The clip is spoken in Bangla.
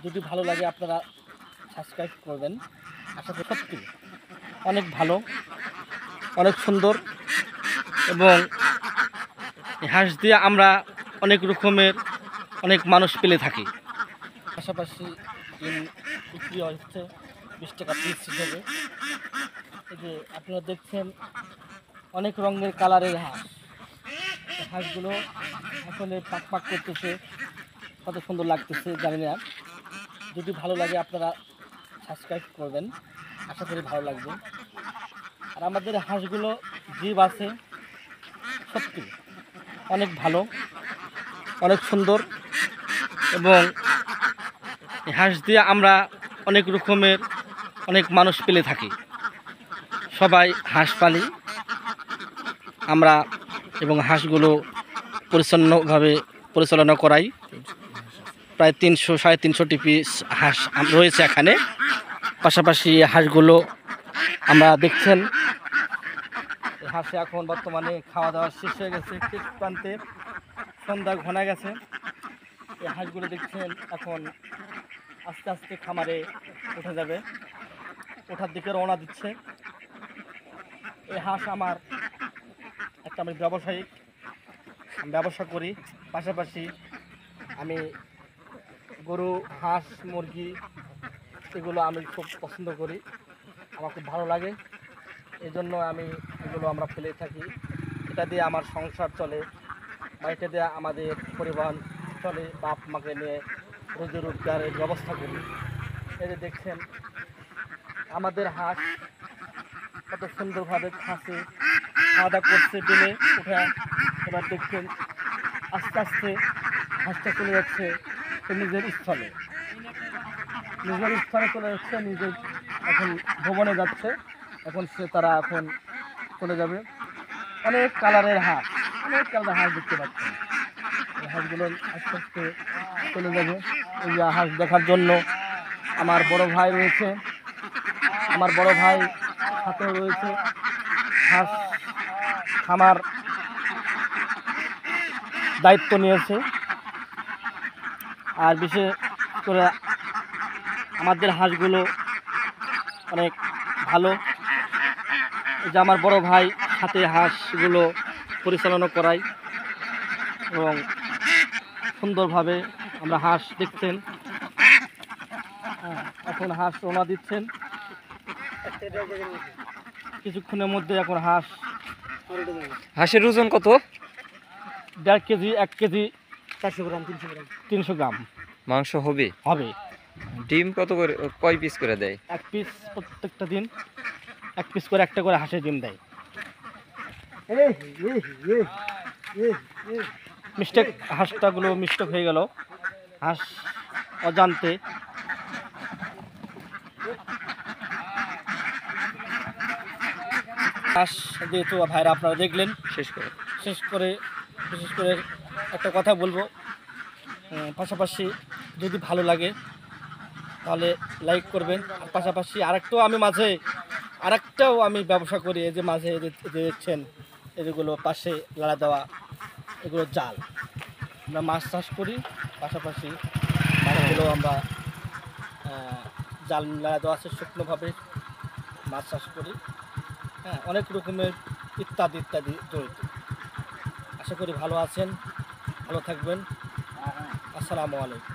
যদি ভালো লাগে আপনারা সাবস্ক্রাইব করবেন। আশা করি সত্যি অনেক ভালো, অনেক সুন্দর এবং এই হাঁস দিয়ে আমরা অনেক রকমের অনেক মানুষ পেলে থাকি। পাশাপাশি ডিম বিক্রি হচ্ছে 20 টাকা পিস হিসেবে। এই যে আপনারা দেখছেন অনেক রঙের কালারের হাঁস। হাঁসগুলো আসলে পাক পাক করতেছে, কত সুন্দর লাগতেছে জানি না। যদি ভালো লাগে আপনারা সাবস্ক্রাইব করবেন, আশা করি ভালো লাগবে। আর আমাদের হাঁসগুলো জীব আছে সত্যি অনেক ভালো, অনেক সুন্দর এবং এই হাঁস দিয়ে আমরা অনেক রকমের অনেক মানুষ পেলে থাকি। সবাই হাঁস পালি আমরা এবং হাঁসগুলো পরিচ্ছন্নভাবে পরিচালনা করাই। প্রায় 300-350টি পিস হাঁস রয়েছে এখানে। পাশাপাশি হাঁসগুলো আমরা দেখছেন হাঁসে এখন বর্তমানে খাওয়া দাওয়া শেষ হয়ে গেছে, শেষ প্রান্তে সন্ধ্যা ঘনা গেছে। এই হাঁসগুলো দেখছেন এখন আস্তে আস্তে খামারে উঠে যাবে, ওঠার দিকে রওনা দিচ্ছে। এই হাঁস আমার একটা আমি ব্যবসায়িক ব্যবসা করি, পাশাপাশি আমি গরু, হাঁস, মুরগি এগুলো আমি খুব পছন্দ করি, আমার খুব ভালো লাগে। এই জন্য আমি এগুলো আমরা ফেলে থাকি। এটা দিয়ে আমার সংসার চলে বা এটা দিয়ে আমাদের পরিবার চলে, বাপ মাকে নিয়ে রোজি রোজগারের ব্যবস্থা করি। এই যে দেখছেন আমাদের হাঁস কত সুন্দরভাবে খাচ্ছে, খাওয়া দাওয়া করছে, ডিমে উঠে। এবার দেখছেন আস্তে আস্তে হাঁসটা চলে যাচ্ছে নিজের স্থলে, চলে যাচ্ছে, নিজের এখন ভবনে যাচ্ছে। এখন তারা এখন চলে যাবে। অনেক কালারের হাঁস, অনেক কালারের হাঁস দেখতে পাচ্ছেন। এই হাঁসগুলো আস্তে আস্তে চলে যাবে। এই যে হাঁস দেখার জন্য আমার বড় ভাই রয়েছে, আমার বড় ভাই সাথে রয়েছে। হাঁস খামার দায়িত্ব নিয়েছে। আর বিশেষ করে আমাদের হাঁসগুলো অনেক ভালো। যে আমার বড় ভাই সাথে হাঁসগুলো পরিচালনা করাই এবং সুন্দরভাবে আমরা হাঁস দেখছেন। এখন হাঁস রওনা দিচ্ছেন, কিছুক্ষণের মধ্যে এখন হাঁসের ওজন কত? 1.5 কেজি, 1 কেজি 400 গ্রাম, 300 গ্রাম মাংস হবে। ডিম কত করে, কয় পিস করে দেয়? 1 পিস, প্রত্যেকটা দিন 1 পিস করে, একটা করে হাঁসের ডিম দেয়। মিস্টেক, হাঁসটাগুলো মিস্টেক হয়ে গেল, হাঁস অজান্তে। হাঁস যেহেতু ভাইরা আপনারা দেখলেন, শেষ করে বিশেষ করে একটা কথা বলবো, পাশাপাশি যদি ভালো লাগে তাহলে লাইক করবেন। আর পাশাপাশি আরেকটাও আমি ব্যবসা করি। এই যে মাঝে দেখছেন এগুলো পাশে লাড়া দেওয়া, এগুলো জাল, আমরা মাছ চাষ করি, পাশাপাশি মাছগুলো আমরা জাল লাড়া দেওয়া আছে, শুকনোভাবে মাছ চাষ করি। হ্যাঁ, অনেক রকমের ইত্যাদি জড়িত। আশা করি ভালো আছেন, ভালো থাকবেন। আসসালামু আলাইকুম।